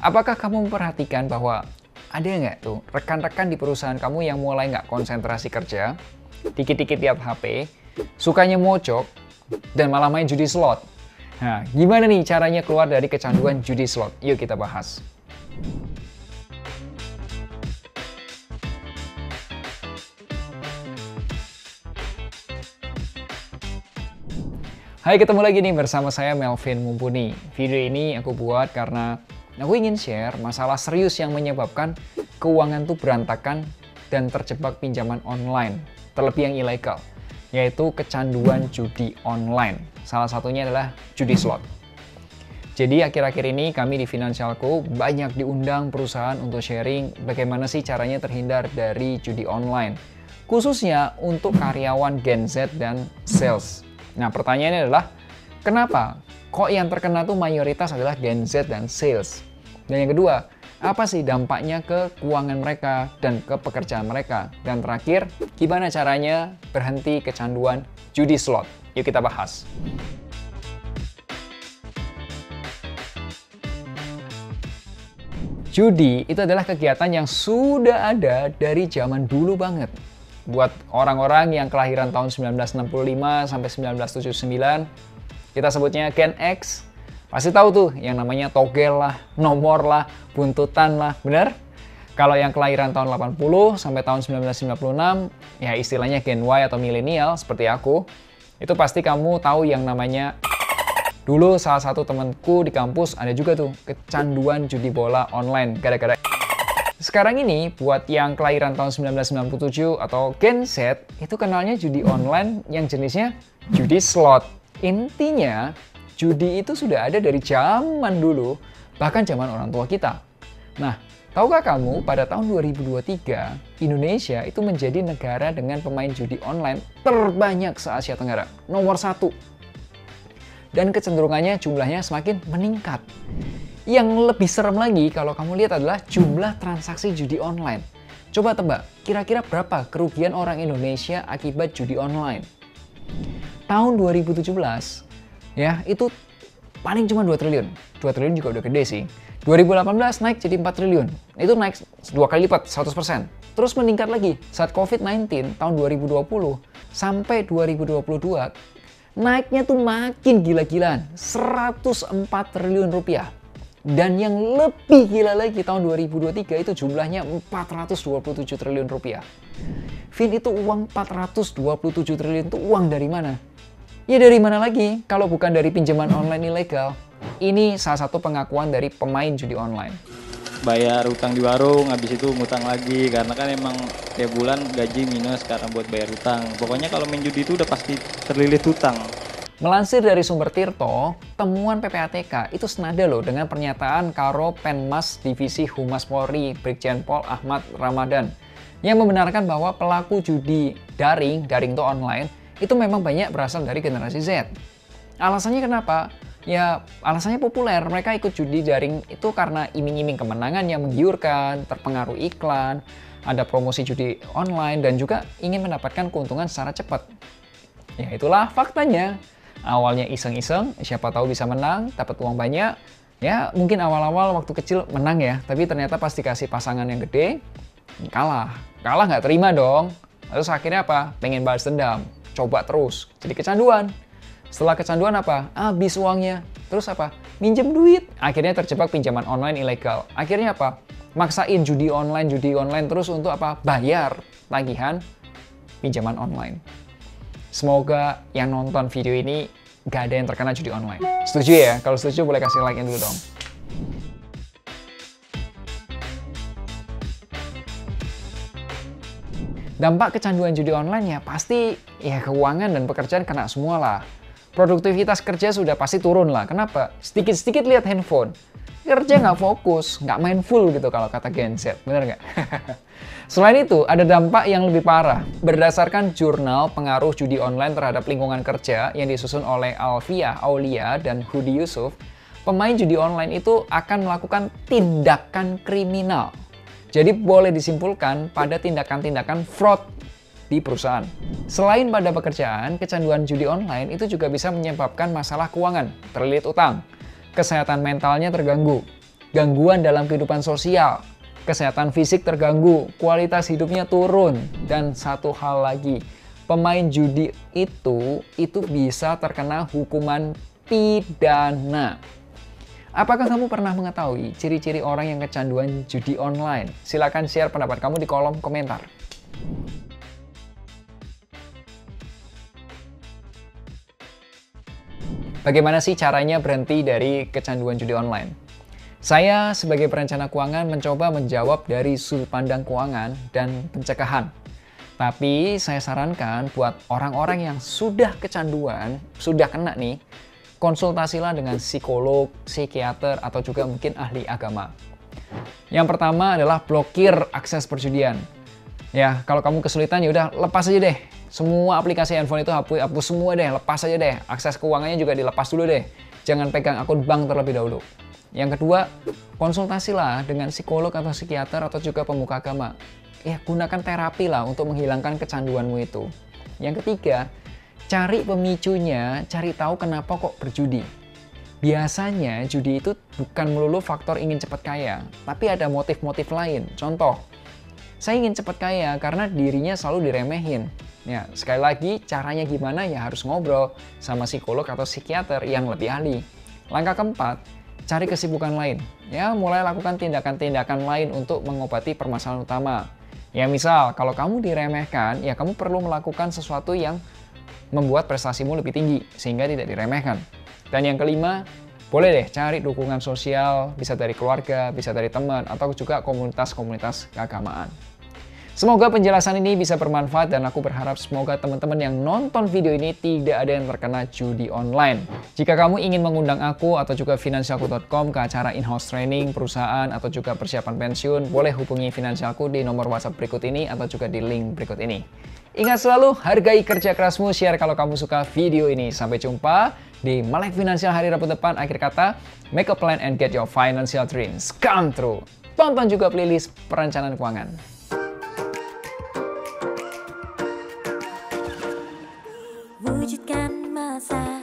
Apakah kamu memperhatikan bahwa ada nggak tuh rekan-rekan di perusahaan kamu yang mulai nggak konsentrasi kerja, dikit-dikit lihat HP, sukanya mocok, dan malah main judi slot? Nah, gimana nih caranya keluar dari kecanduan judi slot? Yuk kita bahas. Hai, ketemu lagi nih bersama saya Melvin Mumpuni. Video ini aku buat karena aku ingin share masalah serius yang menyebabkan keuangan tuh berantakan dan terjebak pinjaman online, terlebih yang ilegal, yaitu kecanduan judi online. Salah satunya adalah judi slot. Jadi akhir-akhir ini kami di Finansialku banyak diundang perusahaan untuk sharing bagaimana sih caranya terhindar dari judi online, khususnya untuk karyawan Gen Z dan sales. Nah, pertanyaannya adalah, kenapa kok yang terkena tuh mayoritas adalah Gen Z dan sales? Dan yang kedua, apa sih dampaknya ke keuangan mereka dan ke pekerjaan mereka? Dan terakhir, gimana caranya berhenti kecanduan judi slot? Yuk kita bahas. Judi itu adalah kegiatan yang sudah ada dari zaman dulu banget. Buat orang-orang yang kelahiran tahun 1965 sampai 1979, kita sebutnya Gen X, pasti tahu tuh yang namanya togel lah, nomor lah, buntutan lah, bener? Kalau yang kelahiran tahun 80 sampai tahun 1996, ya istilahnya Gen Y atau milenial seperti aku, itu pasti kamu tahu yang namanya. Dulu salah satu temanku di kampus ada juga tuh kecanduan judi bola online gara-gara. Sekarang ini, buat yang kelahiran tahun 1997 atau Gen Z, itu kenalnya judi online yang jenisnya judi slot. Intinya, judi itu sudah ada dari zaman dulu, bahkan zaman orang tua kita. Nah, tahukah kamu pada tahun 2023, Indonesia itu menjadi negara dengan pemain judi online terbanyak se-Asia Tenggara, nomor 1. Dan kecenderungannya jumlahnya semakin meningkat. Yang lebih serem lagi kalau kamu lihat adalah jumlah transaksi judi online. Coba tebak, kira-kira berapa kerugian orang Indonesia akibat judi online? Tahun 2017, ya itu paling cuma 2 triliun. 2 triliun juga udah gede sih. 2018 naik jadi 4 triliun. Itu naik 2 kali lipat, 100%. Terus meningkat lagi saat COVID-19 tahun 2020 sampai 2022, naiknya tuh makin gila-gilaan, 104 triliun rupiah. Dan yang lebih gila lagi tahun 2023 itu jumlahnya 427 triliun rupiah. Vin, itu uang 427 triliun itu uang dari mana? Ya dari mana lagi kalau bukan dari pinjaman online ilegal. Ini salah satu pengakuan dari pemain judi online. Bayar utang di warung, habis itu ngutang lagi. Karena kan emang tiap bulan gaji minus karena buat bayar utang. Pokoknya kalau main judi itu udah pasti terlilit utang. Melansir dari sumber Tirto, temuan PPATK itu senada loh dengan pernyataan Karo Penmas Divisi Humas Polri Brigjen Pol Ahmad Ramadan yang membenarkan bahwa pelaku judi daring itu online, itu memang banyak berasal dari generasi Z. Alasannya kenapa? Ya alasannya populer, mereka ikut judi daring itu karena iming-iming kemenangan yang menggiurkan, terpengaruh iklan, ada promosi judi online, dan juga ingin mendapatkan keuntungan secara cepat. Ya itulah faktanya. Awalnya iseng-iseng, siapa tahu bisa menang, dapat uang banyak. Ya mungkin awal-awal waktu kecil menang ya, tapi ternyata pas dikasih pasangan yang gede, kalah nggak terima dong. Terus akhirnya apa? Pengen balas dendam, coba terus, jadi kecanduan. Setelah kecanduan apa? Habis uangnya. Terus apa? Minjem duit. Akhirnya terjebak pinjaman online ilegal. Akhirnya apa? Maksain judi online terus untuk apa? Bayar tagihan pinjaman online. Semoga yang nonton video ini gak ada yang terkena judi online. Setuju ya? Kalau setuju boleh kasih like-nya dulu dong. Dampak kecanduan judi online ya pasti ya keuangan dan pekerjaan kena semua lah. Produktivitas kerja sudah pasti turun lah. Kenapa? Sedikit-sedikit lihat handphone. Kerja nggak fokus, nggak mindful gitu kalau kata Gen Z. Bener nggak? Selain itu, ada dampak yang lebih parah. Berdasarkan jurnal pengaruh judi online terhadap lingkungan kerja yang disusun oleh Alfiah Aulia dan Hudi Yusuf, pemain judi online itu akan melakukan tindakan kriminal. Jadi boleh disimpulkan pada tindakan-tindakan fraud di perusahaan. Selain pada pekerjaan, kecanduan judi online itu juga bisa menyebabkan masalah keuangan, terlilit utang, kesehatan mentalnya terganggu, gangguan dalam kehidupan sosial, kesehatan fisik terganggu, kualitas hidupnya turun, dan satu hal lagi, pemain judi itu bisa terkena hukuman pidana. Apakah kamu pernah mengetahui ciri-ciri orang yang kecanduan judi online? Silahkan share pendapat kamu di kolom komentar. Bagaimana sih caranya berhenti dari kecanduan judi online? Saya sebagai perencana keuangan mencoba menjawab dari sudut pandang keuangan dan pencegahan. Tapi saya sarankan buat orang-orang yang sudah kecanduan, sudah kena nih, konsultasilah dengan psikolog, psikiater, atau juga mungkin ahli agama. Yang pertama adalah blokir akses perjudian. Ya, kalau kamu kesulitan ya udah lepas aja deh. Semua aplikasi handphone itu hapus semua deh, lepas aja deh. Akses keuangannya juga dilepas dulu deh. Jangan pegang akun bank terlebih dahulu. Yang kedua, konsultasilah dengan psikolog atau psikiater atau juga pemuka agama. Ya, gunakan terapi lah untuk menghilangkan kecanduanmu itu. Yang ketiga, cari pemicunya, cari tahu kenapa kok berjudi. Biasanya judi itu bukan melulu faktor ingin cepat kaya, tapi ada motif-motif lain. Contoh, saya ingin cepat kaya karena dirinya selalu diremehin. Ya, sekali lagi caranya gimana ya harus ngobrol sama psikolog atau psikiater yang lebih ahli. Langkah keempat, cari kesibukan lain. Ya, mulai lakukan tindakan-tindakan lain untuk mengobati permasalahan utama. Ya, misal kalau kamu diremehkan, ya kamu perlu melakukan sesuatu yang membuat prestasimu lebih tinggi sehingga tidak diremehkan. Dan yang kelima, boleh deh cari dukungan sosial, bisa dari keluarga, bisa dari teman, atau juga komunitas-komunitas keagamaan. Semoga penjelasan ini bisa bermanfaat dan aku berharap semoga teman-teman yang nonton video ini tidak ada yang terkena judi online. Jika kamu ingin mengundang aku atau juga finansialku.com ke acara in-house training, perusahaan, atau juga persiapan pensiun, boleh hubungi Finansialku di nomor WhatsApp berikut ini atau juga di link berikut ini. Ingat selalu, hargai kerja kerasmu, share kalau kamu suka video ini. Sampai jumpa di Melek Finansial hari Rabu depan. Akhir kata, make a plan and get your financial dreams come true. Tonton juga playlist perencanaan keuangan. Wujudkan masa